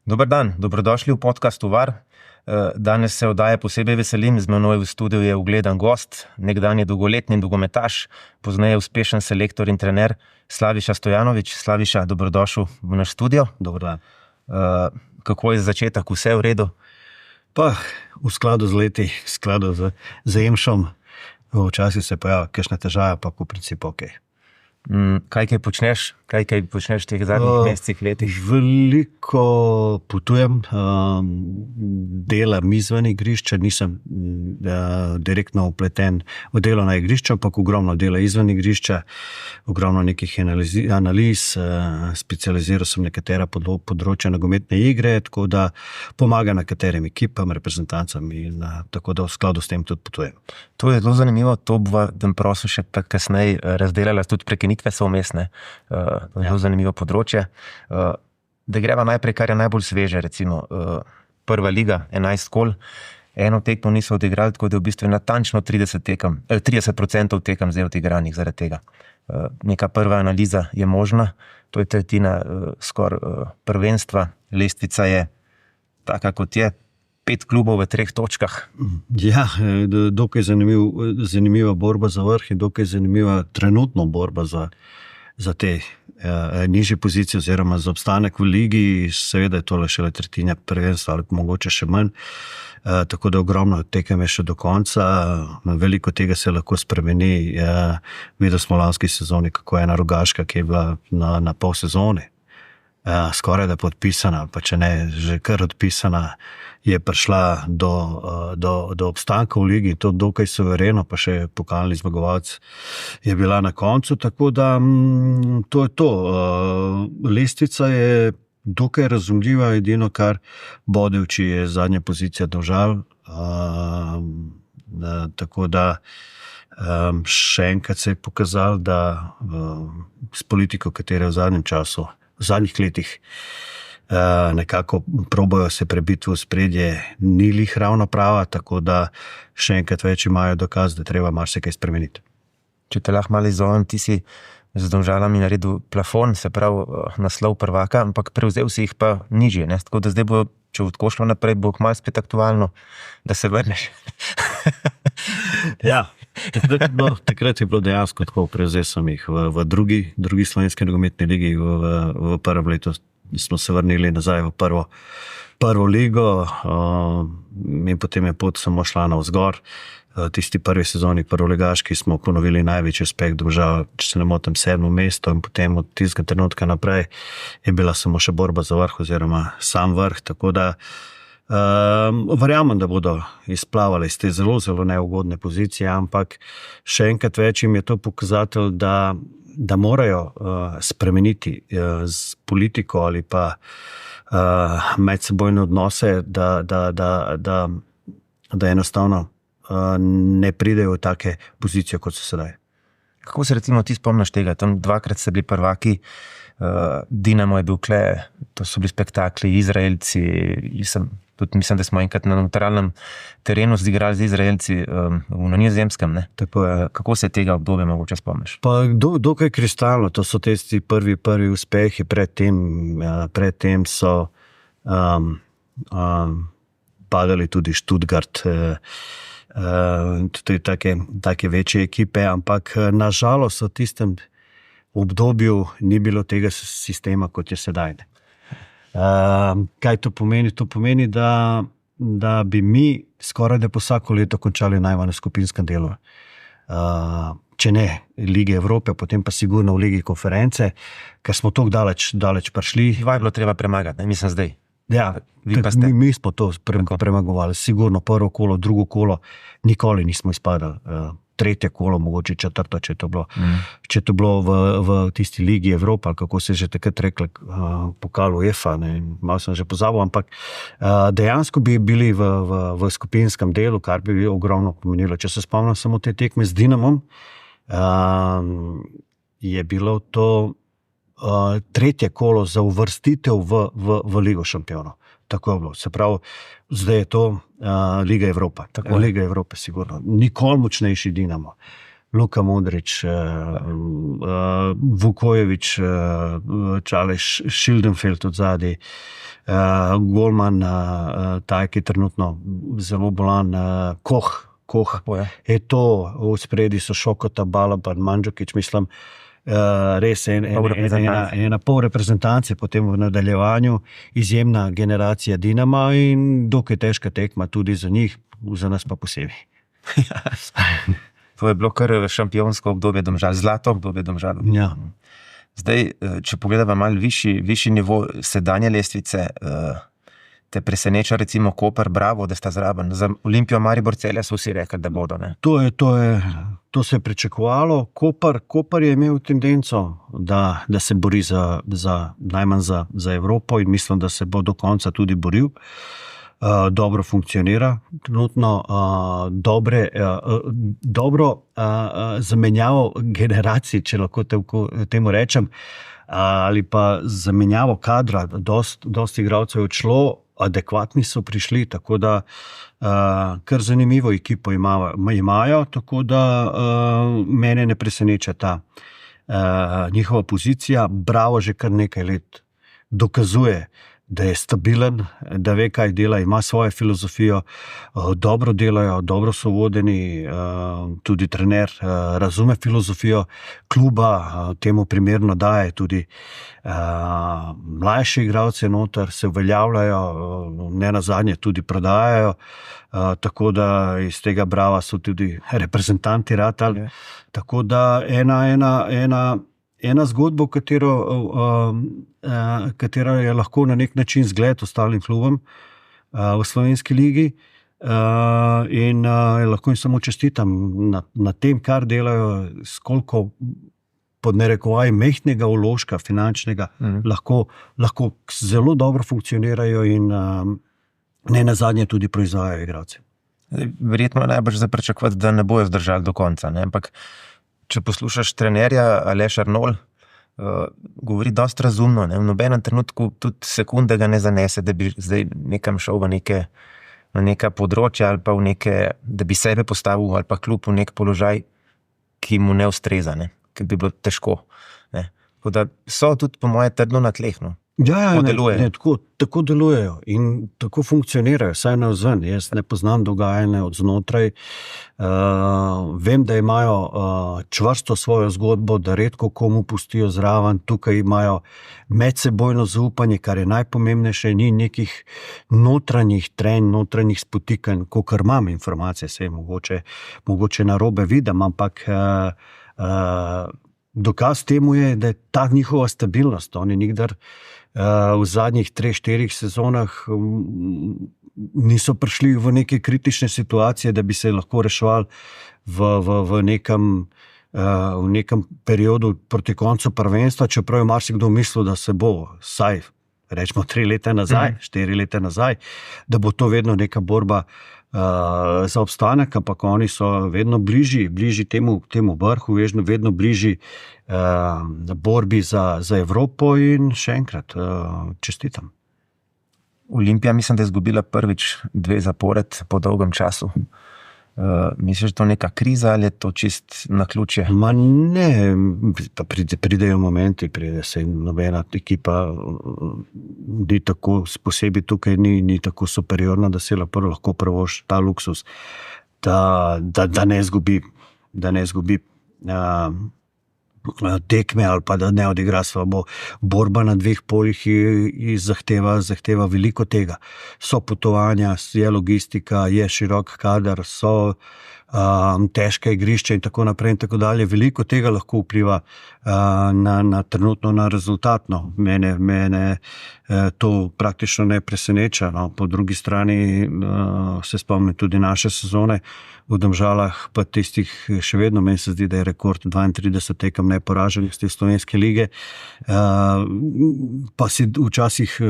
Dober dan, dobrodošli v podcastu VAR. Danes se oddaje posebej veselim, z menoj v studiu je ugledan gost, nekdanji dolgoletni nogometaš, pozneje uspešen selektor in trener Slaviša Stojanović. Slaviša, dobrodošel v naš studio. Dober dan. Kako je začetek, vse v redu? Pa v skladu z leti, v skladu z EMŠom, včasih se pojavi kakšna težava, pa po principu ok. Kaj počneš v teh zadnjih mesecih, letih? Veliko potujem, delam izven igrišča, nisem direktno vpleten v delo na igrišču, ampak ogromno dela izven igrišča, ogromno nekih analiz, specializiral sem nekatera področja nogometne igre, tako da pomagam nekaterim ekipam, reprezentancam in tako da v skladu s tem tudi potujem. To je zelo zanimivo, to bova, da prosim še kasneje razdelala, tudi prekinitve so vmesne. Zelo zanimivo področje. Da greva najprej, kar je najbolj sveže, recimo prva liga, 11 kol, eno tekmo niso odigrali, tako da je v bistvu natančno 30% tekem zdaj odigranih zaradi tega. Neka prva analiza je možna, to je tretjina skoraj prvenstva, lestvica je taka, kot je, 5 klubov v 3 točkah. Ja, dokaj zanimiva borba za vrh in dokaj zanimiva trenutno borba za te nižje pozicije oziroma za obstanek v ligi. Seveda je tole šele tretjina prvenstva ali mogoče še manj, tako da ogromno tekem je še do konca, veliko tega se lahko spremeni. Videli smo v lanski sezoni, kako je ena Rogaška, ki je bila na pol sezoni skoraj da podpisana, pa če ne, že kar odpisana, je prišla do obstanka v ligi, to dokaj suvereno, pa še pokalni zmagovalec je bila na koncu, tako da to je to. Lestvica je dokaj razumljiva, edino kar bode v oči je zadnja pozicija Domžal, tako da še enkrat se je pokazalo, da s politiko, katera v zadnjem času, v zadnjih letih nekako probajo se prebiti v spredje, ni lih ravno prava, tako da še enkrat več imajo dokaz, da treba marsikaj spremeniti. Če te lahko malo izzovem, ti si z Domžalami naredil plafon, se pravi naslov prvaka, ampak prevzel si jih pa nižje, ne? Tako da zdaj bo, če tako šlo naprej, bo kmalu spet aktualno, da se vrneš. Ja, takrat je bilo dejansko tako, prevzel sem jih v drugi slovenski nogometni ligi, v prvem letu smo se vrnili nazaj v prvo ligo in potem je pot samo šla navzgor. Tisti prvi sezoni prvoligaški smo ponovili največji uspeh Domžal, če se ne motim, 7. mesto in potem od tistega trenutka naprej je bila samo še borba za vrh oziroma sam vrh, tako da verjamem, da bodo izplavali iz te zelo, zelo neugodne pozicije, ampak še enkrat več jim je to pokazatelj, da morajo spremeniti z politiko ali pa medsebojne odnose, da enostavno ne pridejo v take pozicije, kot so sedaj. Kako se recimo ti spomniš tega? Tam 2-krat ste bili prvaki, Dinamo je bil kle, to so bili spektakli, Izraelci, mislim, da smo enkrat na neutralnem terenu zigrali z Izraelci na Nizozemskem, ne? Kako se tega obdobja mogoče spomniš? Pa dokaj kristalno, to so tisti prvi uspehi, predtem so padali tudi Stuttgart, tudi take večje ekipe, ampak nažalost v tistem obdobju ni bilo tega sistema, kot je sedaj. Kaj to pomeni? To pomeni, da bi mi skoraj da po vsako leto končali najmanj v skupinskem delu. Če ne Lige Evrope, potem pa sigurno v Ligi konference, ker smo tako daleč prišli. Dva je bilo treba premagati, ne? Mislim zdaj. Ja, mi smo to premagovali, sigurno prvo kolo, drugo kolo, nikoli nismo izpadali. Tretje kolo, mogoče četrto, če je to bilo v tisti Ligi Evropa, ali kako se je že takrat rekli, pokal UEFA, malo sem že pozabil, ampak dejansko bi bili v skupinskem delu, kar bi ogromno pomenilo. Če se spomnim samo te tekme z Dinamom, je bilo to tretje kolo za uvrstitev v Ligo šampionov. Tako je bilo. Se pravi, zdaj je to Liga Evropa. Liga Evrope sigurno. Nikoli močnejši Dinamo. Luka Modrić, Vukojevič, Čaleš, Schildenfeld od zadaj, Golman, ta, ki je trenutno zelo bolan, Koh, to v spredi so Šokota, Balaban, Mandžukić, mislim, res ena pol reprezentance, potem v nadaljevanju izjemna generacija Dinama in dokaj težka tekma tudi za njih, za nas pa posebej. To je bilo kar šampionsko obdobje Domžal, zlato obdobje Domžal. Ja. Zdaj, če pogledamo malo višji nivo sedanje lestvice, te preseneča recimo Koper, Bravo, da sta zraven. Za Olimpijo, Maribor, Celje so vsi rekli, da bodo. Ne? To se je pričakovalo. Koper je imel tendenco, da se bori najmanj za Evropo in mislim, da se bo do konca tudi boril. Dobro funkcionira, trenutno dobro zamenjavo generacij, če lahko temu rečem, ali pa zamenjavo kadra, dosti igralcev je odšlo, adekvatni so prišli, tako da kar zanimivo ekipo imajo, tako da mene ne preseneča ta njihova pozicija. Bravo že kar nekaj let dokazuje, da je stabilen, da ve, kaj dela, ima svojo filozofijo, dobro delajo, dobro so vodeni, tudi trener razume filozofijo kluba, temu primerno daje tudi mlajši igralci noter, se uveljavljajo, ne nazadnje tudi prodajajo, tako da iz tega Brava so tudi reprezentanti ratali. Tako da ena zgodba, katera je lahko na nek način zgled ostalim klubom v slovenski ligi in lahko jim samo čestitam na tem, kar delajo, s koliko pod narekovaj mehtnega vložka finančnega lahko zelo dobro funkcionirajo in ne nazadnje tudi proizvajajo igralce. Verjetno je najbrž za pričakovati, da ne bojo zdržali do konca, ne? Ampak če poslušaš trenerja Aleš Arnol, govori dosti razumno, ne? V nobenem trenutku tudi sekunde ga ne zanese, da bi zdaj nekam šel na neka področja ali pa da bi sebe postavil ali pa klub v nek položaj, ki mu ne ustreza, ne? Ker bi bilo težko. Ne? Tako da so tudi po moje trdno na tleh. No? Ja, tako delujejo in tako funkcionirajo, saj navzven. Jaz ne poznam dogajanje od znotraj. Vem, da imajo čvrsto svojo zgodbo, da redko komu pustijo zraven. Tukaj imajo medsebojno zaupanje, kar je najpomembnejše, ni nekih notranjih trenj, notranjih spotikanj, kakor imam informacije, se mogoče narobe vidim, ampak dokaz temu je, da je ta njihova stabilnost. Oni nikdar v zadnjih 3-4 sezonah niso prišli v neke kritične situacije, da bi se lahko reševali v nekem periodu proti koncu prvenstva, čeprav je marsikdo mislil, da se bo vsaj, rečemo 3 leta nazaj, 4 leta nazaj, da bo to vedno neka borba za obstanek, ampak oni so vedno bližji temu vrhu, vedno bližji borbi za Evropo in še enkrat čestitam. Olimpija mislim, da je izgubila prvič 2 zapored po dolgem času. Misliš, da je to neka kriza ali je to čist naključje? Ma ne, pa pridejo momenti, pride se nobena ekipa ni tako, posebej tukaj ni tako superiorna, da se lahko prvoš ta luksus, da ne izgubi tekme ali pa da ne odigra slabo. Borba na 2 poljih zahteva veliko tega. So potovanja, je logistika, je širok kader, so težke igrišče in tako naprej in tako dalje. Veliko tega lahko vpliva trenutno na rezultatno. Mene to praktično ne preseneča. No. Po drugi strani se spomnim tudi naše sezone v Domžalah, pa tistih še vedno, meni se zdi, da je rekord 32 tekem neporaženih z te slovenske lige. Pa si včasih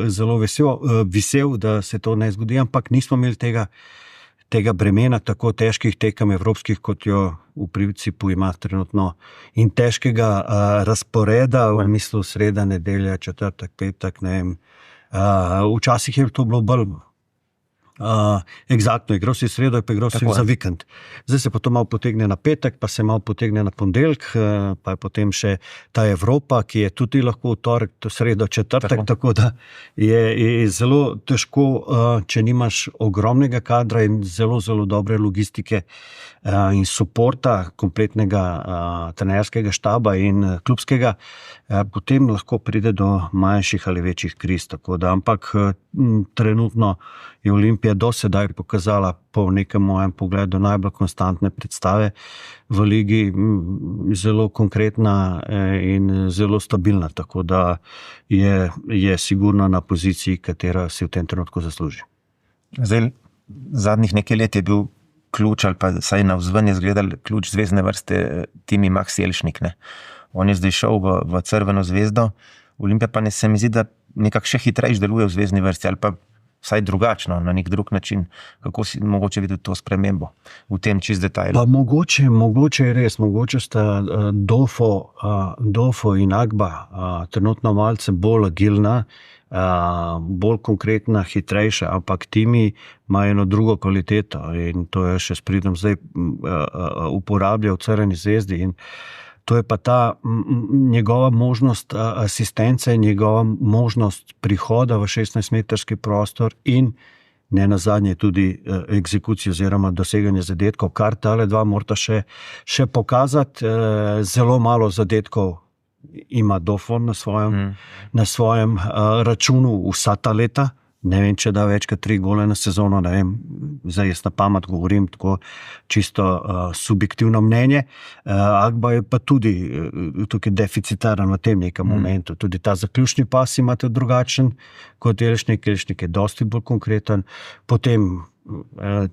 zelo vesel, da se to ne zgodi, ampak nismo imeli tega bremena tako težkih tekem evropskih, kot jo v principu ima trenutno, in težkega razporeda v mislu sreda, nedelja, četrtek, petek, ne vem. Včasih je to bilo bolj Egzaktno, igral si sredo, pa igral si za vikend. Zdaj se pa to malo potegne na petek, pa se malo potegne na ponedeljek, pa je potem še ta Evropa, ki je tudi lahko v torek, sredo, četrtek, tako da je zelo težko, če nimaš ogromnega kadra in zelo, zelo dobre logistike in suporta kompletnega trenerskega štaba in klubskega, potem lahko pride do manjših ali večjih kriz. Tako da, ampak trenutno je Olimpija do sedaj pokazala po nekem mojem pogledu najbolj konstantne predstave v ligi, zelo konkretna in zelo stabilna, tako da je sigurno na poziciji, katera si v tem trenutku zasluži. Zdaj, zadnjih nekaj let je bil ključ, ali pa saj navzven je izgledal ključ zvezdne vrste Timi Max Jelšnik. On je zdaj šel v Crveno zvezdo, Olimpija pa se mi zdi, da nekako še hitrejš deluje v zvezdni vrsti, ali pa vsaj drugačno, na nek drug način. Kako si mogoče videti to spremembo v tem čist detajlu? Pa mogoče je res, mogoče sta Dofo in Agba trenutno malce bolj agilna, bolj konkretna, hitrejša, ampak Timi ima eno drugo kvaliteto in to je še s pridom zdaj uporablja v Crveni zvezdi in to je pa ta njegova možnost asistence, njegova možnost prihoda v 16-metrski prostor in ne nazadnje tudi egzekucijo oziroma doseganje zadetkov, kar tale dva morata še pokazati. Zelo malo zadetkov ima Dofon na svojem računu vsa ta leta. Ne vem, če da več kot 3 gole na sezono, ne vem, zdaj jaz na pamet govorim, tako čisto subjektivno mnenje. Agba je pa tudi tukaj deficitaren v tem nekem momentu. Tudi ta zaključni pas imate drugačen kot Jelšnik. Jelšnik je dosti bolj konkreten. Potem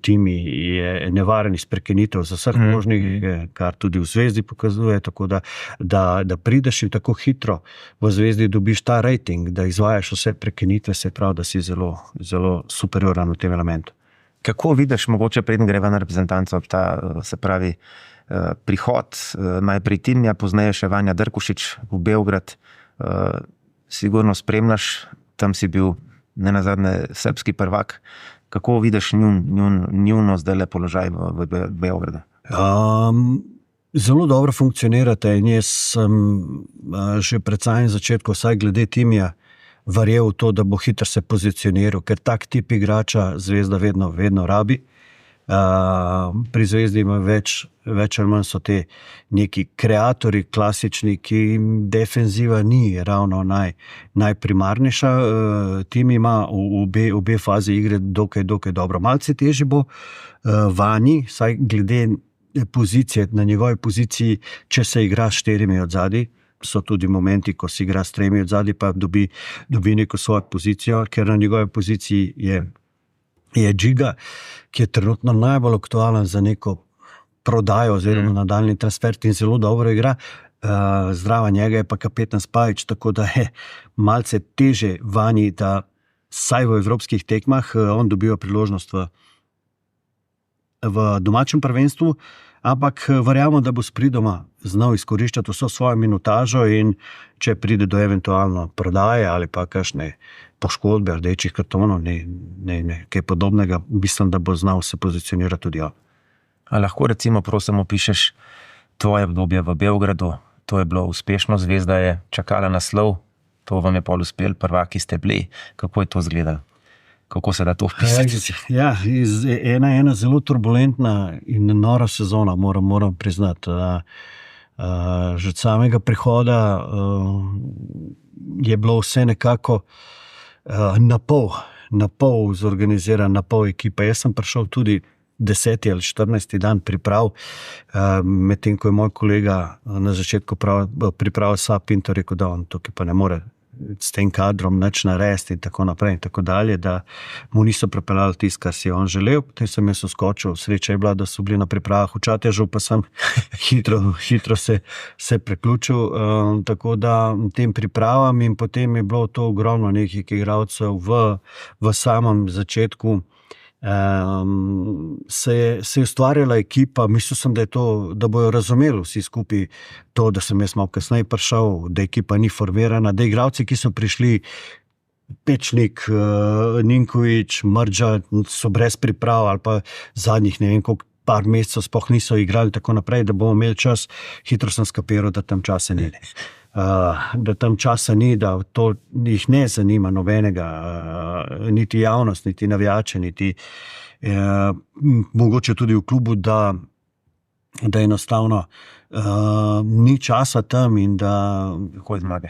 Timi je nevaren iz prekinitev za vseh možnih, kar tudi v zvezdi pokazuje, tako da prideš in tako hitro v zvezdi dobiš ta rating, da izvajaš vse prekinitve, se pravi, da si zelo, zelo superioran v tem elementu. Kako vidiš, mogoče preden greva na reprezentanco, ta, se pravi, prihod najprej Timija, pozneje še Vanja Drkušič v Beograd, sigurno spremljaš, tam si bil nenazadnje srbski prvak. Kako vidiš njuno zdajle položaj v Beogradu? Zelo dobro funkcionirate in jaz sem že pred samim začetku, vsaj glede Timija, verjel v to, da bo hitro se pozicioniral, ker tak tip igrača zvezda vedno rabi. Pri zvezdi ima več ali manj so te neki kreatori klasični, ki defenziva ni ravno najprimarnejša. Tim ima obe fazi igre dokaj dobro. Malce težje bo Vanji, saj glede pozicije, na njegovi poziciji, če se igra s 4 odzadaj, so tudi momenti, ko si igra s 3 odzadaj, pa dobi neko svojo pozicijo, ker na njegovi poziciji je Džiga, ki je trenutno najbolj aktualen za neko prodajo oziroma nadaljni transfer in zelo dobro igra. Zdrava njega je pa kapetan Spajić, tako da je malce teže Vanji, da saj v evropskih tekmah on dobiva priložnost v domačem prvenstvu, ampak verjamem, da bo s pridoma znal izkoriščati vso svojo minutažo in če pride do eventualno prodaje ali pa kakšne poškodbe, rdečih kartonov, kaj podobnega, mislim, da bo znal se pozicionirati tudi. A lahko recimo prosim opišeš tvoje obdobje v Beogradu, to je bilo uspešno, zvezda je čakala naslov, to vam je pol uspel, prvaki ste bili, kako je to izgledalo? Kako se da to vpisati? Ja, ena zelo turbulentna in nora sezona, moram priznati. Že od samega prihoda je bilo vse nekako na pol zorganiziran, na pol ekipa. Jaz sem prišel tudi 10. ali 14. dan priprav, medtem ko je moj kolega na začetku pripravil SAP in to rekel, da on tukaj pa ne more s tem kadrom nič narediti in tako naprej in tako dalje, da mu niso pripeljali tisto, kar si on želel. Potem sem jaz uskočil, sreča je bila, da so bili na pripravah v Čatežu, pa sem hitro se preključil, tako da tem pripravam in potem je bilo to ogromno nekih igralcev v samem začetku. Se je ustvarjala ekipa, mislil sem, da bojo razumeli vsi skupaj to, da sem jaz malo kasneje prišel, da ekipa ni formirana, da igralci, ki so prišli, Pečnik, Ninković, Mrdža so brez priprav ali pa zadnjih ne vem koliko par mesecev sploh niso igrali tako naprej, da bomo imeli čas. Hitro sem skapiral, da tam časa ni. Da tam časa ni, da to jih ne zanima nobenega, niti javnost, niti navijače, niti mogoče tudi v klubu, da enostavno ni časa tam in da Takoj zmage.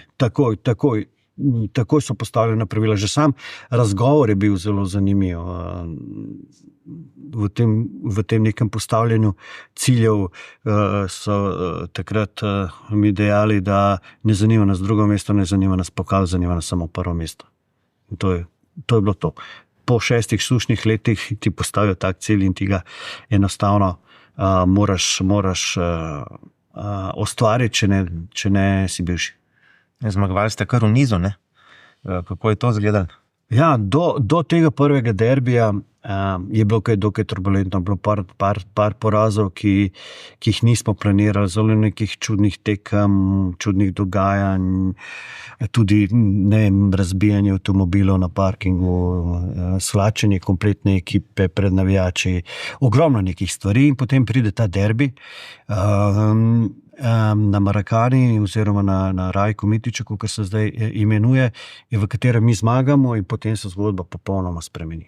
Takoj so postavljena pravila. Že sam razgovor je bil zelo zanimiv. V tem nekem postavljanju ciljev so takrat mi dejali, da ne zanima nas drugo mesto, ne zanima nas pokal, zanima nas samo prvo mesto. In to je bilo to. Po 6 sušnih letih ti postavijo tak cilj in ti ga enostavno moraš ustvariti, če ne si bivši. Zmagovali ste kar v nizu, ne? Kako je to izgledalo? Ja, do tega prvega derbija je bilo dokaj turbulentno. Bilo par porazov, ki jih nismo planirali, zelo nekih čudnih tekem, čudnih dogajanj, tudi razbijanje avtomobilov na parkingu, slačenje kompletne ekipe pred navijači, ogromno nekih stvari in potem pride ta derbi na Marakani oziroma na Rajku Mitiću, kot se zdaj imenuje, v katerem mi zmagamo in potem se zgodba popolnoma spremeni.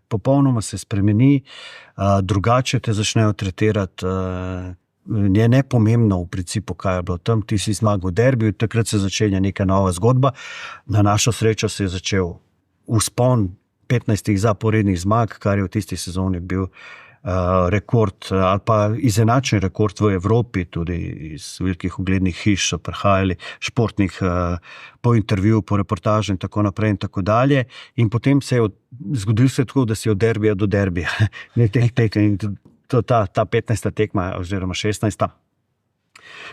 Popolnoma se spremeni, drugače te začnejo tretirati, je nepomembno v principu, kaj je bilo tam, ti si zmagal v derbiju, takrat se začenja neka nova zgodba. Na našo srečo se je začel vzpon 15 zaporednih zmag, kar je v tisti sezoni bil rekord ali pa izenačen rekord v Evropi, tudi iz velikih uglednih hiš so prihajali športnih po intervjuju, po reportaži in tako naprej in tako dalje. In potem se je zgodilo tako, da si od derbija do derbija. Ta 15. tekma oziroma 16.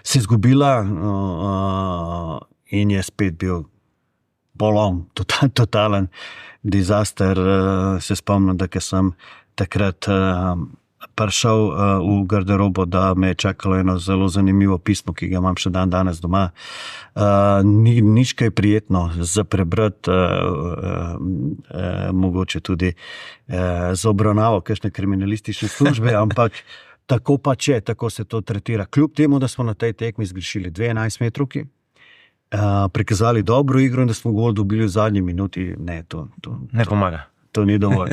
se je izgubila in je spet bil polom, totalen disaster. Se spomnim, da sem takrat prišel v garderobo, da me je čakalo eno zelo zanimivo pismo, ki ga imam še danes doma. Nič kaj prijetno za prebrati, mogoče tudi za obravnavo kakšne kriminalistične službe, ampak tako pač je, tako se to tretira. Kljub temu, da smo na tej tekmi zgrešili 2 11-metrovki, prikazali dobro igro in da smo gol dobili v zadnji minuti, ne pomaga. To ni dovolj.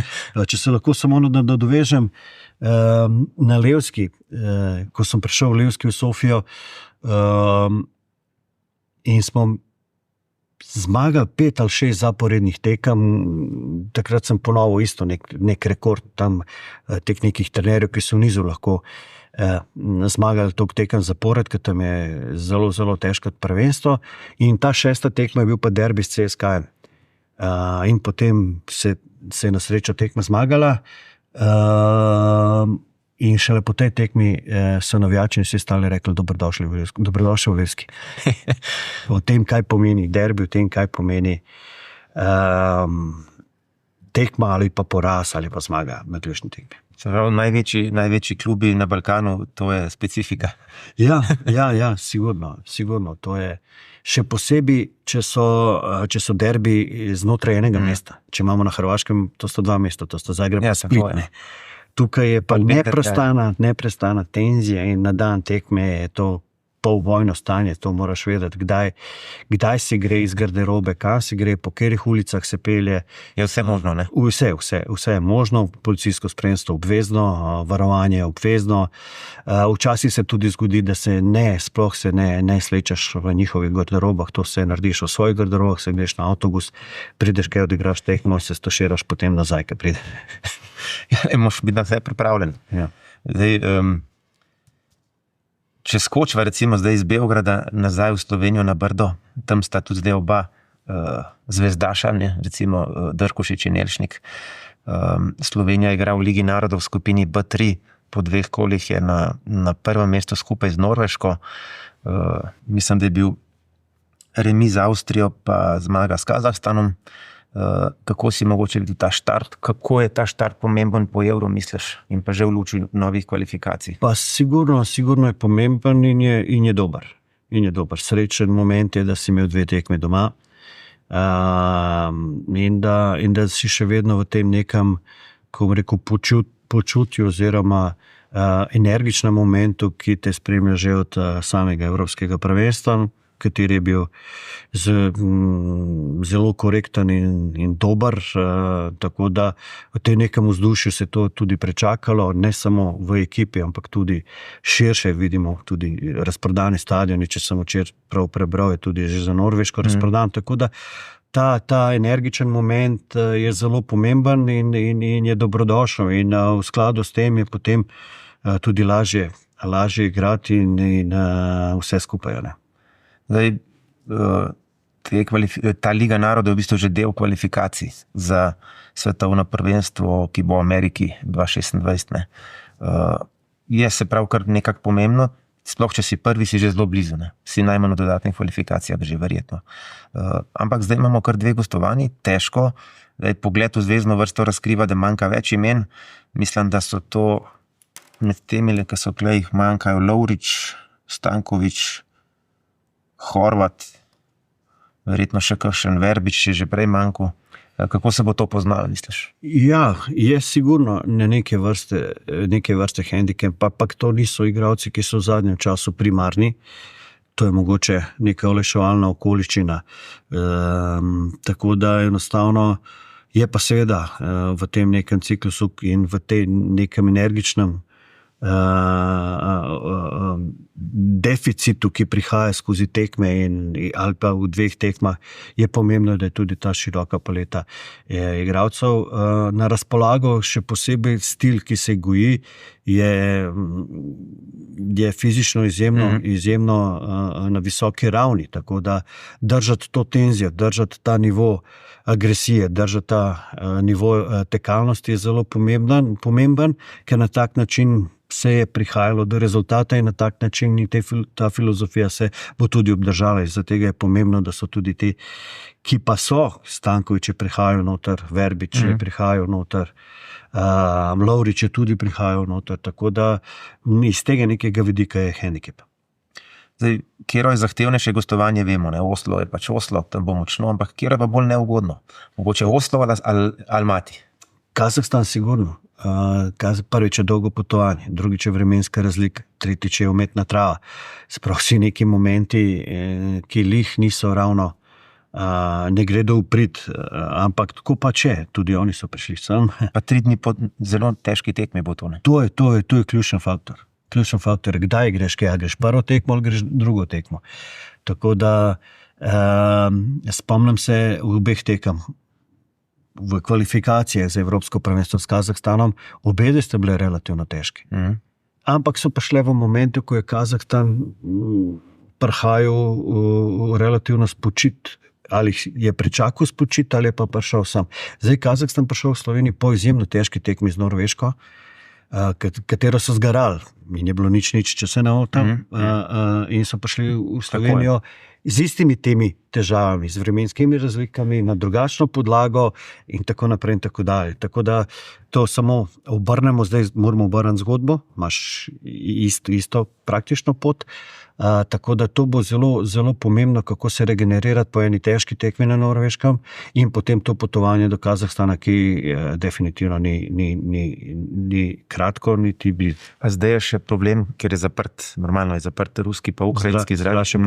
Če se lahko samo nadovežem na Levski, ko sem prišel v Levski v Sofijo in smo zmagali 5 ali 6 zaporednih tekem, takrat sem ponovil isto nek rekord tam teh nekih trenerjev, ki so v nizu lahko zmagali toliko tekem zapored, ker tam je zelo, zelo težko prvenstvo. In ta 6. tekma je bil pa derbi s CSKA. In potem se je na srečo tekma zmagala in šele po tej tekmi so navijači in vsi ostali rekli dobrodošli v Levski. O tem, kaj pomeni derbi, o tem, kaj pomeni tekma ali pa poraz ali pa zmaga na ključni tekmi. Največji klubi na Balkanu, to je specifika. Ja, sigurno. To je še posebej, če so derbi znotraj enega mesta. Če imamo na Hrvaškem, to sta 2 mesta, to sta Zagreb in Split. Tukaj je pa neprestana tenzija in na dan tekme je to polvojno stanje, to moraš vedeti, kdaj se gre iz garderobe, kam se gre, po katerih ulicah se pelje. Je vse možno, ne? Vse je možno, policijsko spremstvo obvezno, varovanje je obvezno. Včasih se tudi zgodi, da sploh se ne slečeš v njihovih garderobah, to se narediš v svojih garderobah, se greš na avtobus, prideš kaj, odigraš tekmo, se stoširaš potem nazaj, kaj pride. Moraš biti na vse pripravljen. Ja. Zdaj, če skočiva recimo zdaj iz Beograda nazaj v Slovenijo na Brdo, tam sta tudi zdaj oba zvezdaša, recimo Drkošič in Elšnik. Slovenija igra v Ligi narodov v skupini B3, po 2 kolih je na prvem mestu skupaj z Norveško. Mislim, da je bil remi z Avstrijo pa zmaga s Kazahstanom. Kako si mogoče videl ta štart? Kako je ta štart pomemben po Euro, misliš? In pa že v luči novih kvalifikacij? Pa sigurno je pomemben in je dober. Srečen moment je, da si imel 2 tekme doma, in da si še vedno v tem nekem, ko bom rekel, počutju oziroma energičnem momentu, ki te spremlja že od samega Evropskega prvenstva, kateri je bil zelo korekten in dober, tako da v tem nekem vzdušju se to tudi prečakalo, ne samo v ekipi, ampak tudi širše, vidimo tudi razprodani stadioni, če sem včeraj prav prebral, je tudi že za Norveško razprodan, tako da ta energičen moment je zelo pomemben in je dobrodošel in v skladu s tem je potem tudi lažje igrati in vse skupaj, ne. Zdaj, ta Liga narodov je v bistvu že del kvalifikacij za svetovno prvenstvo, ki bo v Ameriki 2026. Ne. Je se prav kar nekako pomembno, sploh če si prvi, si že zelo blizu, ne. Si najmanj v dodatnih kvalifikacijah, že verjetno. Ampak zdaj imamo kar 2 gostovanji, težko, pogled v zvezdno vrsto razkriva, da manjka več imen. Mislim, da so to med temi, ki so klej, manjkajo Lovrič, Stankovič, Horvat, verjetno še kakšen Verbič, če že prej manjko. Kako se bo to poznalo, misliš? Ja, je sigurno neke vrste hendikep, pa to niso igralci, ki so v zadnjem času primarni. To je mogoče neka olajševalna okoliščina. Tako da enostavno je pa seveda v tem nekem ciklusu in v tem nekem energičnem deficitu, ki prihaja skozi tekme ali pa v 2 tekmah, je pomembno, da je tudi ta široka paleta igralcev na razpolago, še posebej stil, ki se goji, je fizično izjemno na visoki ravni, tako da držati to tenzijo, držati ta nivo agresije, držati ta nivo tekalnosti je zelo pomemben, ker na tak način se je prihajalo do rezultata in na tak način ta filozofija se bo tudi obdržala. Zaradi tega je pomembno, da so tudi ti, ki pa so, Stanković prihajajo noter, Verbič prihajajo noter, Lovrič je tudi prihajal noter, tako da iz tega nekega vidika je hendikep. Zdaj, kjero je zahtevnejše gostovanje, vemo, ne, Oslo je pač Oslo, tam bo močno, ampak kjero je pa bolj neugodno? Mogoče Oslo ali Almati? Kazahstan sigurno. Prvič je dolgo potovanje, drugič je vremenska razlika, tretjič je umetna trava. Sprav vsi neki momenti, ki lih niso ravno, ne gredo v prid, ampak tako pa če, tudi oni so prišli sem. Pa 3 dni po zelo težki tekmi bo to, ne? To je ključen faktor. Ključen faktor je, kdaj greš, greš prvo tekmo ali greš drugo tekmo. Tako da spomnim se v obeh tekam, v kvalifikacijah za Evropsko prvenstvo s Kazahstanom, obede ste bile relativno težke. Ampak so prišle v momentu, ko je Kazahstan prihajal relativno spočit, ali je pričakal spočit, ali je pa prišel sam. Zdaj Kazahstan prišel v Sloveniji po izjemno težki tekmi z Norveško, katero so zgarali. In je bilo nič, če se ne motim. In so prišli v Slovenijo z istimi temi težavami, z vremenskimi razlikami, na drugačno podlago in tako naprej in tako dalje. Tako da to samo obrnemo, zdaj moramo obrniti zgodbo, imaš isto praktično pot, tako da to bo zelo, zelo pomembno, kako se regenerirati po eni težki tekmi na Norveškem in potem to potovanje do Kazahstana, ki definitivno ni kratko, niti bi. A zdaj je še problem, ker je zaprt, normalno je zaprt ruski pa ukrajinski zrak, še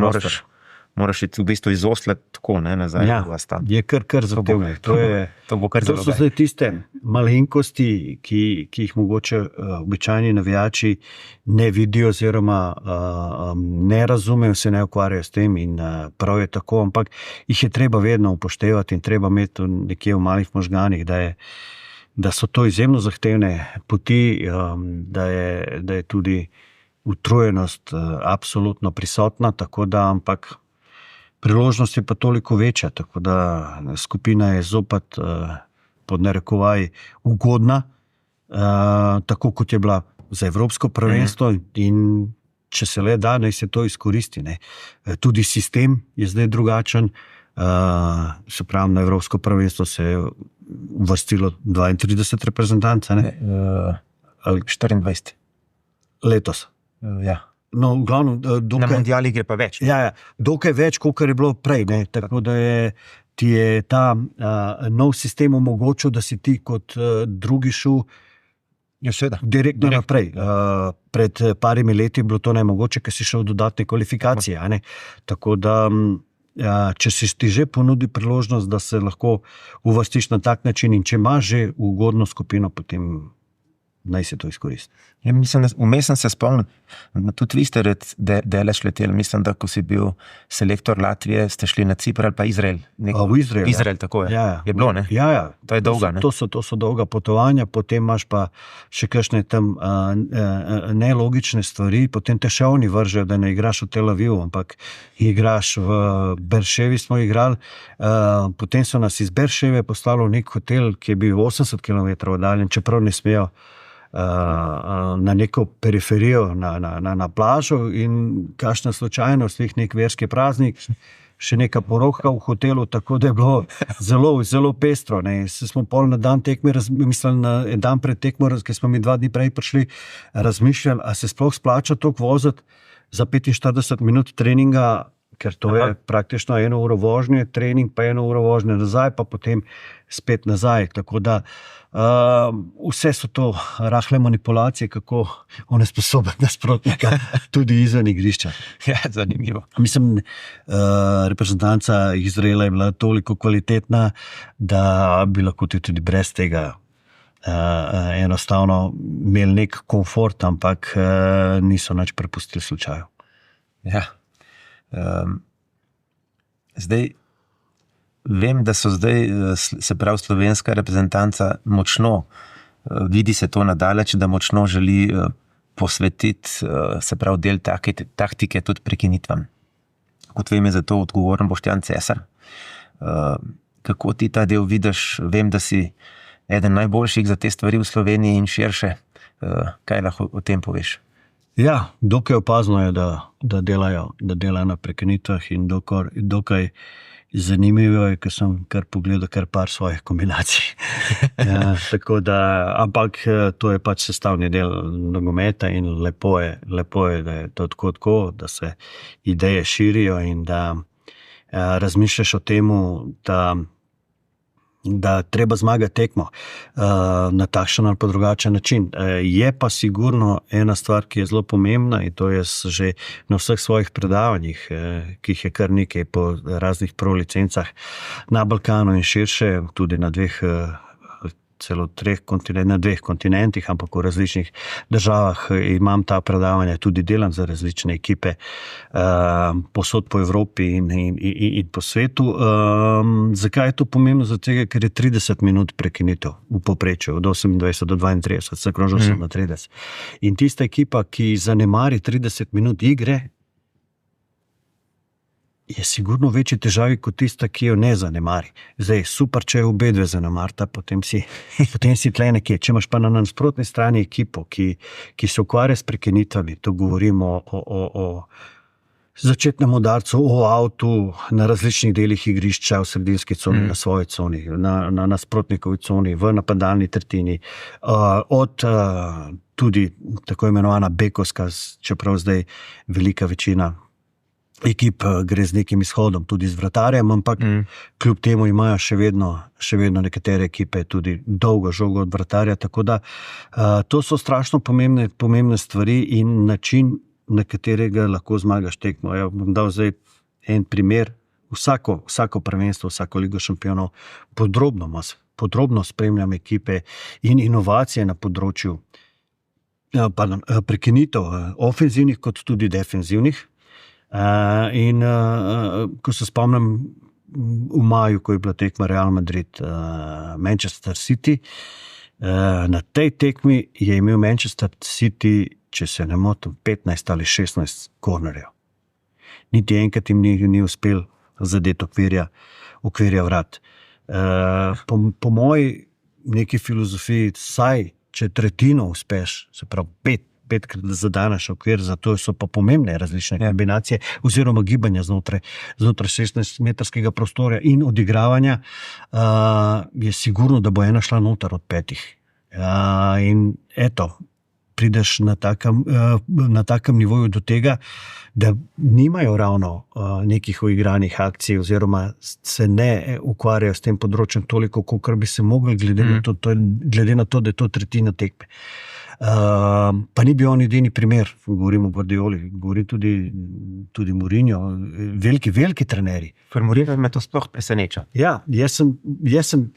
moraš iti v bistvu iz Osla tako, ne, nazaj v Astan. Je kar zahtevno. To so zdaj tiste malenkosti, ki jih mogoče običajni navijači ne vidijo oziroma ne razumejo, se ne ukvarjajo s tem in prav je tako, ampak jih je treba vedno upoštevati in treba imeti nekje v malih možganih, da so to izjemno zahtevne poti, da je tudi utrujenost absolutno prisotna, tako da, ampak priložnost je pa toliko večja, tako da skupina je zopet pod narekovaj ugodna, tako kot je bila za Evropsko prvenstvo in če se le da, naj se to izkoristi. Ne. Tudi sistem je zdaj drugačen, se pravi, na Evropsko prvenstvo se je uvrstilo 32 reprezentanca. 24. Letos. Ja. No, v glavnem, na mundiali gre pa več. Ja, dokaj več, kot je bilo prej. Ne? Tako da je ti je ta nov sistem omogočil, da si ti kot drugi šel direktno naprej. Pred parimi leti je bilo to nemogoče, ker si šel v dodatne kvalifikacije. A ne? Tako da, če si ti že ponudi priložnost, da se lahko uvrstiš na tak način in če imaš že ugodno skupino, potem naj se to izkoristi. Ja, mislim, vmes sem se spomnil, tudi vi ste delež leteli, mislim, da ko si bil selektor Latvije, ste šli na Cipr ali pa Izrael. V Izrael, Izrael, tako je. Ja. Je bilo, ne? Ja. To je dolga, ne? To so dolga potovanja, potem imaš pa še kakšne tam nelogične stvari, potem te še oni vržejo, da ne igraš v Tel Avivu, ampak igraš v Berševi smo igrali, potem so nas iz Berševe poslali v nek hotel, ki je bil 80 km oddaljen, čeprav ne smejo na neko periferijo, na plažo in kakšna slučajnost, nek verski praznik, še neka poroka v hotelu, tako da je bilo zelo, zelo pestro. Smo pol na dan tekme, mislili na dan pred tekmo, ker smo mi 2 dni prej prišli, razmišljali, a se sploh splača toliko voziti za 45 minut treninga, ker to je praktično 1 uro vožnje, trening pa 1 uro vožnje nazaj, pa potem spet nazaj. Tako da vse so to rahle manipulacije, kako onesposobiti nasprotnika tudi izven igrišča. Ja, zanimivo. Mislim, reprezentanca Izraela je bila toliko kvalitetna, da bi lahko tudi brez tega enostavno imeli nek komfort, ampak niso nič prepustili slučaju. Ja. Zdaj, vem, da so zdaj, se pravi, slovenska reprezentanca močno, vidi se to nadaleč, da močno želi posvetiti, se pravi, del taktike tudi prekinitvam. Kot vem, je za to odgovoren Boštjan Cesar. Kako ti ta del vidiš? Vem, da si eden najboljših za te stvari v Sloveniji in širše. Kaj lahko o tem poveš? Ja, dokaj opazno je, da delajo na prekinitvah in dokaj zanimivo je, ker sem kar pogledal kar par svojih kombinacij. Ja, tako da, ampak to je pač sestavni del nogometa in lepo je, da je to tako, da se ideje širijo in da razmišljaš o temu, da treba zmagati tekmo na takšen ali pa drugačen način. Je pa sigurno ena stvar, ki je zelo pomembna in to je že na vseh svojih predavanjih, ki jih je kar nekaj po raznih pro licencah na Balkanu in širše, tudi na 2 kontinentih, ampak v različnih državah imam ta predavanja, tudi delam za različne ekipe posod po Evropi in po svetu. Zakaj je to pomembno? Zato, ker je 30 minut prekinitev v povprečju, od 28 do 32, se krožil sem na 30. In tista ekipa, ki zanemari 30 minut igre, je sigurno večji težavi kot tista, ki jo ne zanemari. Zdaj, super, če je obedve zanemarta, potem si tle nekje. Če imaš pa na nasprotni strani ekipo, ki se ukvarja s prekinitvami, to govorimo o začetnem udarcu, o avtu, na različnih delih igrišča, v sredinski coni, na svoji coni, na nasprotnikovi coni, v napadalni tretjini, od tudi tako imenovana bekovska, čeprav zdaj velika večina ekip gre z nekim izhodom, tudi z vratarjem, ampak kljub temu imajo še vedno nekatere ekipe tudi dolgo žogo od vratarja, tako da to so strašno pomembne stvari in način, na katerega lahko zmagaš tekmo. Ja, bom dal zdaj en primer. Vsako prvenstvo, vsako ligo šampionov podrobno spremljam ekipe in inovacije na področju prekinitev, ofenzivnih kot tudi defenzivnih. In ko se spomnim v maju, ko je bila tekma Real Madrid Manchester City, na tej tekmi je imel Manchester City, če se ne motim, 15 ali 16 kornerjev. Niti enkrat jim ni uspel zadeti okvirja vrat. Po moji neki filozofiji, saj če tretjino uspeš, se pravi 5krat zadaneš okvir, zato so pa pomembne različne kombinacije oziroma gibanja znotraj 16-metrskega prostora in odigravanja, je sigurno, da bo ena šla noter od 5. In eto, prideš na takem nivoju do tega, da nimajo ravno nekih uigranih akcij oziroma se ne ukvarjajo s tem področjem toliko, kot bi se mogli, glede na to, da je to tretjina tekme. Pa ni bil on edini primer, govorimo o Guardioli, govori tudi Mourinho, veliki trenerji. Mourinho me to sploh preseneča. Ja, jaz sem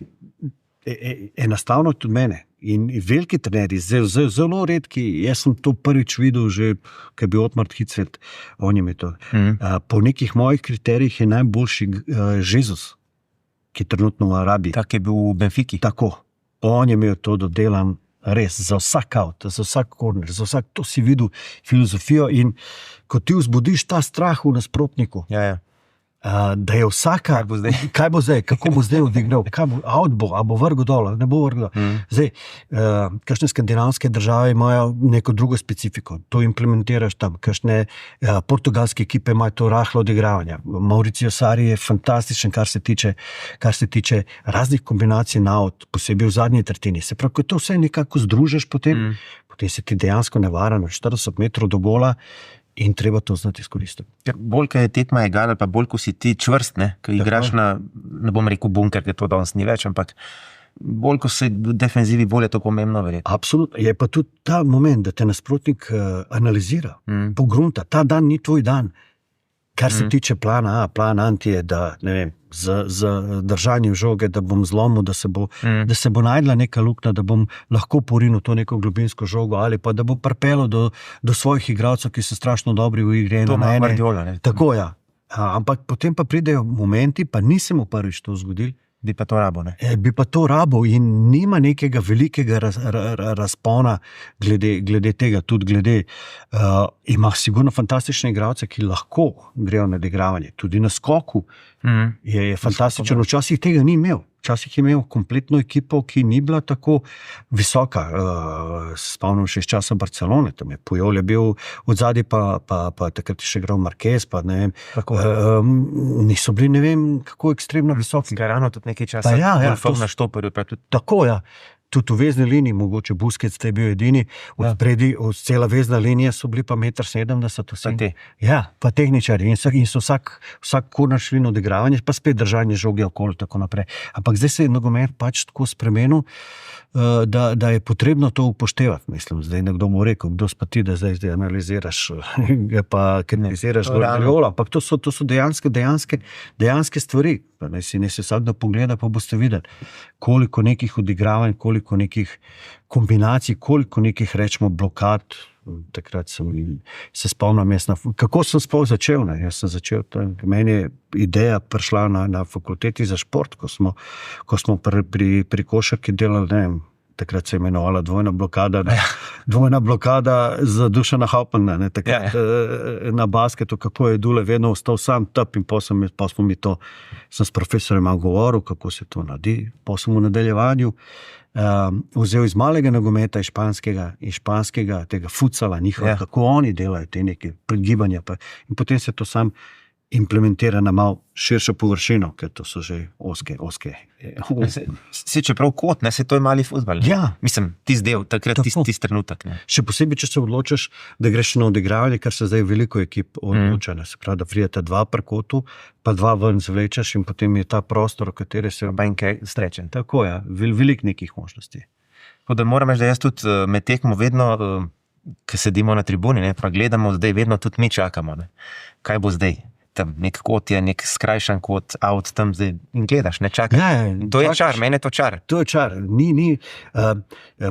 enostavno tudi mene in veliki trenerji, zelo redki, jaz sem to prvič videl že, ko je bil Otmar Hitzfeld, on je to. Po nekih mojih kriterijih je najboljši Jesus, ki je trenutno v Arabiji. Tak je bil v Benfiki. Tako, on je imel to dodelan res, za vsak out, za vsak korner, to si videl filozofijo in ko ti vzbudiš ta strah v nasprotniku, da je vsaka, kaj bo zdaj, kako bo zdaj odigral, out bo, a bo vrgel dol, ne bo vrgel. Zdaj, kakšne skandinavske države imajo neko drugo specifiko, to implementiraš tam, kakšne portugalske ekipe imajo to rahlo odigravanje. Mauricio Sarri je fantastičen, kar se tiče raznih kombinacij na out, posebej v zadnji tretjini. Se pravi, ko to vse nekako združiš potem se ti dejansko nevara na 40 metrov do gola, in treba to znati izkoristiti. Bolj, ko je tekma egal, pa bolj, ko si ti čvrst, ko igraš na, ne bom rekel bunker, ker to danes ni več, ampak bolj, ko si v defenzivi, bolj je to pomembno verjetno. Absolutno. Je pa tudi ta moment, da te nasprotnik analizira, pogrunta. Ta dan ni tvoj dan. Kar se tiče plana A, plan anti je, da ne vem, z držanjem žoge, da bom zlomil, da se bo najdla neka luknja, da bom lahko porinil to neko globinsko žogo ali pa da bo pripelo do svojih igralcev, ki so strašno dobri v igri. To ima Guardiola, ne? Tako, ja. Ampak potem pa pridejo momenti, pa nisem v prvič to zgodil. Bi pa to rabo, ne? Bi pa to rabo in nima nekega velikega razpona glede tega, tudi glede, ima sigurno fantastične igralce, ki lahko grejo na odigravanje. Tudi na skoku je fantastičen. Včasih tega ni imel. Včasih je imel kompletno ekipo, ki ni bila tako visoka. Spomnim še iz časa Barcelone, tam je Pujol je bil odzadaj, pa takrat je še igral Marquez, pa ne vem, niso bili ne vem kako ekstremno visoki. Garano tudi nekaj časa, Wolfov na štoperju. Tako, ja. Tudi v vezni liniji, mogoče Busquets je bil edini, cela vezna linija so bili pa 1,70 m. Ja, pa tehničari in so vsak korner šli na odigravanje, pa spet držanje žoge okoli, tako naprej. Ampak zdaj se je nogomet pač tako spremenil, da je potrebno to upoštevati, mislim. Zdaj nekdo mu rekel, kdo spa ti, da zdaj analiziraš, pa kritiziraš Guardiola, ampak to so dejanske stvari. Ne si vsak da pogleda, pa boste videli, koliko nekih odigravanj, koliko nekih kombinacij, koliko nekih, rečemo, blokad. Takrat se spomnim, kako sem sploh začel. Jaz sem začel, meni je ideja prišla na fakulteti za šport, ko smo pri košarki delali, ne vem, takrat se je imenovala dvojna blokada za Dušana Hauptmanna, takrat na basketu, kako je Dule vedno ostal sam tap in sem s profesorjem govoril, kako se to naredi. Sem v nadaljevanju vzel iz malega nogometa, iz španskega tega futsala, kako oni delajo te neke predgibanja, in potem se to sam implementira na malo širšo površino, ker to so že oske. Si čeprav kot, se to je mali fuzbal. Ja. Mislim, tisti del, takrat tisti trenutek. Ne. Še posebej, če se odločiš, da greš na odigravanje, kar se zdaj veliko ekip odloča. Se pravi, da pridete 2 pri kotu, pa 2 ven zvlečeš in potem je ta prostor, v kateri se... Banke strečen. Tako, ja, veliko nekih možnosti. Da moram reči, da jaz tudi med tekmo vedno, ko sedimo na tribuni, pa gledamo, zdaj vedno tudi mi čakamo. Ne. Kaj bo zdaj? Tam nek kot je, nek skrajšan kot out tam zdaj in gledaš, ne čakaš. To je čar, meni je to čar. To je čar,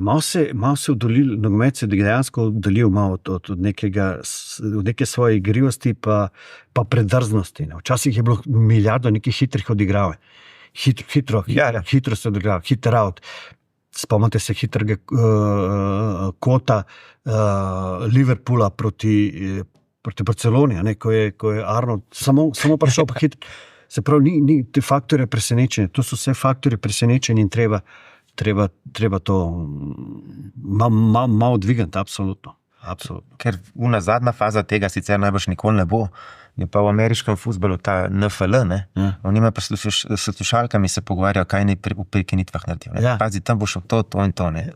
malo se oddolil, nogomet se dejansko oddolil malo od neke svoje igrivosti pa predrznosti. Včasih je bilo milijardo nekih hitrih odigravanj. Hitro se odigrav, hiter out. Spomnite se hitrega kota Liverpoola proti Barceloni, ko je Arnold samo prišel pa hitro. Se pravi, ni te faktore presenečenja. To so vse faktore presenečenja in treba to malo dvigati, absolutno. Ker zadnja faza tega sicer najbrž nikoli ne bo, Je pa v ameriškem fuzbalu ta NFL, ne? Ja. Oni imajo pa s slušalkami se pogovarjajo, kaj naj v prekinitvah naredijo. Ja. Pazi, tam bo šel to in to. Ne?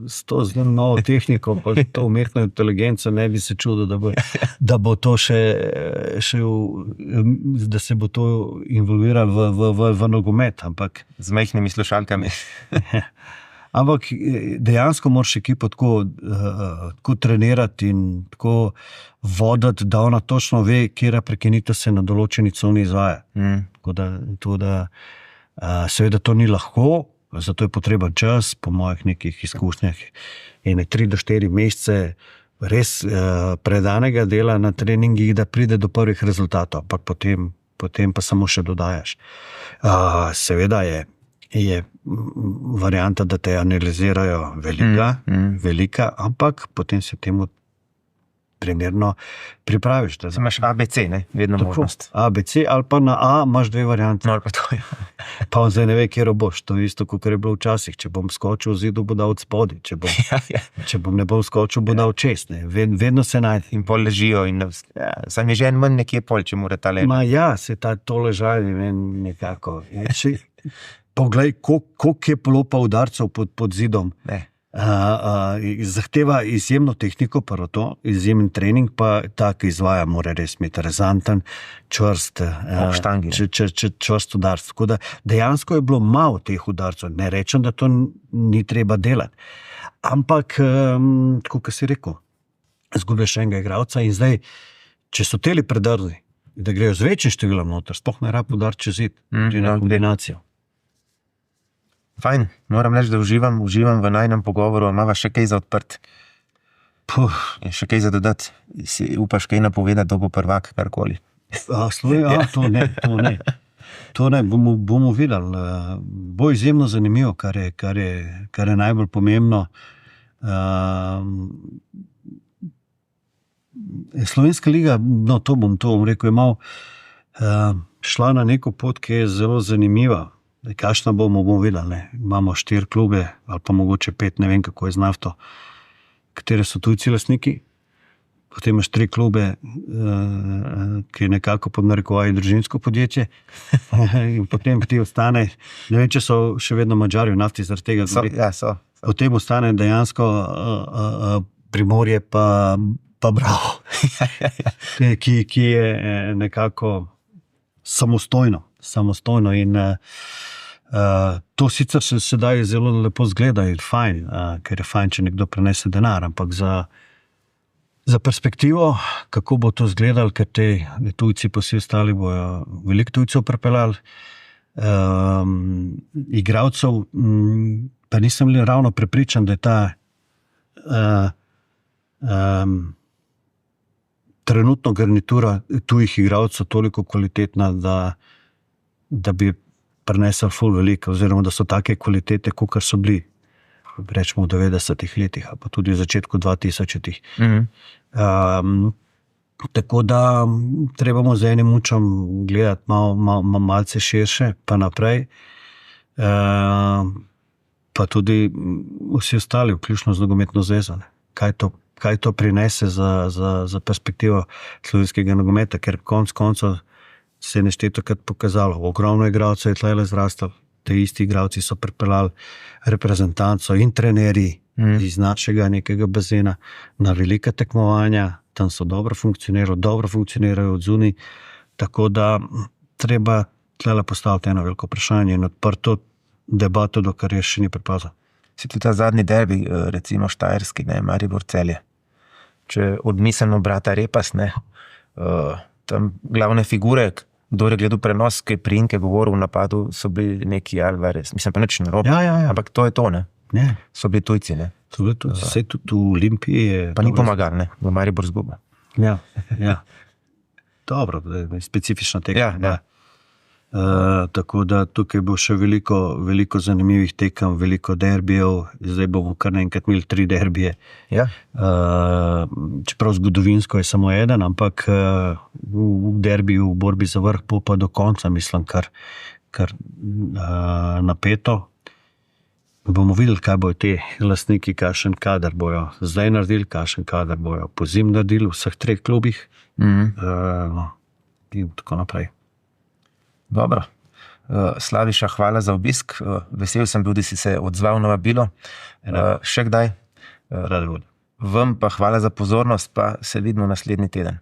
S to zelo novo tehniko, pa to umetno inteligenco, ne bi se čudil, da bo to da se bo to involviralo v nogomet. Ampak z majhnimi slušalkami. Ampak dejansko moraš ekipo tako trenirati in tako voditi, da ona točno ve, kera prekinitev se na določeni coni izvaja. Tako da seveda to ni lahko, zato je potreben čas, po mojih nekih izkušnjah, 3 do 4 mesece res predanega dela na treningih, da pride do prvih rezultatov, ampak potem pa samo še dodajaš. Seveda je varianta, da te analizirajo velika, ampak potem se temu primerno pripraviš. Imaš ABC, ne? Vedno tako, možnost. ABC ali pa na A imaš 2 variante. No, ali pa to, ja. Pa on zdaj ne ve, kjer boš. To je isto, kot je bilo včasih. Če bom skočil v zidu, bo dal od spodi. Če ne bom skočil, bo dal čez. Vedno se najde. In pol ležijo. Sam je že en manj nekje pol, če mora ta ležati. Se to ležanje nekako. Poglej, koliko je bilo pa udarcev pod zidom. Zahteva izjemno tehniko, prvo to, izjemen trening, pa tak izvaja, mora res imeti rezanten, čvrst udarc. Tako da dejansko je bilo malo teh udarcev. Ne rečem, da to ni treba delati. Ampak, kot si rekel, zgubiš enega igralca in zdaj, če so teli predrzni, da grejo z večjim številom noter, sploh ne rab udarc čez zid, na kombinacijo. Fajn, moram reči, da uživam v najnem pogovoru, imava še kaj za odprt. Še kaj za dodati. Si upaš kaj napovedati, da bo prvak, karkoli. To ne, bomo videli. Bo izjemno zanimivo, kar je najbolj pomembno. Slovenska liga, to bom rekel, je malo šla na neko pot, ki je zelo zanimiva. Kakšna bomo videli, ne? Imamo 4 klube, ali pa mogoče 5, ne vem, kako je z nafto, katere so tujci lastniki. Potem imaš 3 klube, ki je nekako pod narekovaji družinsko podjetje. In potem ti ostane, ne vem, če so še vedno Madžari v nafti zaradi tega. So. Potem ostane dejansko Primorje pa Bravo, ki je nekako samostojno in to sicer se sedaj zelo lepo zgleda in fajn, ker je fajn, če nekdo prenese denar, ampak za perspektivo, kako bo to zgledalo, ker te tujci po vsi ostali bojo veliko tujcev pripeljali, igralcev, pa nisem ravno prepričan, da je ta trenutno garnitura tujih igralcev toliko kvalitetna, da bi prinesel ful veliko, oziroma da so take kvalitete, kakor so bili, rečemo v 90-ih letih, pa tudi v začetku 2000-ih. Tako da treba z enim učem gledati malce širše, pa naprej. Pa tudi vsi ostali, vključno z nogometno zvezo. Kaj to prinese za perspektivo slovenskega nogometa, ker koncev se je neštetokrat pokazalo. Ogromno igralcev je tlele zrastel, te isti igralci so pripeljali reprezentanco in trenerji iz našega nekega bazena na velika tekmovanja, tam so dobro funkcionirajo od zunaj, tako da treba tlele postaviti eno veliko vprašanje in odprto debato, dokler je še ni prepozno. Si tudi ta zadnji derbi, recimo štajerski, Maribor Celje. Če odmislimo brata Repas, tam glavne figure, kdo je gledal prenos, ki je Prinke govoril v napadu, so bili neki Alvarez, mislim pa nič narobe, ampak to je to, ne? So bili tujci, ne? So bili tujci, vse tudi v Olimpiji je... Pa ni pomagal, ne? V Maribor zguba. Ja. Dobro, specifična tekma. Tako da tukaj bo še veliko zanimivih tekem, veliko derbijev, zdaj bomo kar naenkrat imeli 3 derbije. Čeprav zgodovinsko je samo eden, ampak v derbiju, v borbi za vrh bo pa do konca, mislim, kar napeto. Bomo videli, kaj bojo te lastniki, kakšen kader bojo zdaj naredili, kakšen kader bojo pozim naredili v vseh 3 klubih. in tako naprej. Dobro. Slaviša, hvala za obisk. Vesel sem bil, da si se odzval na vabilo. Še kdaj? Rad volj. Vam pa hvala za pozornost, pa se vidimo naslednji teden.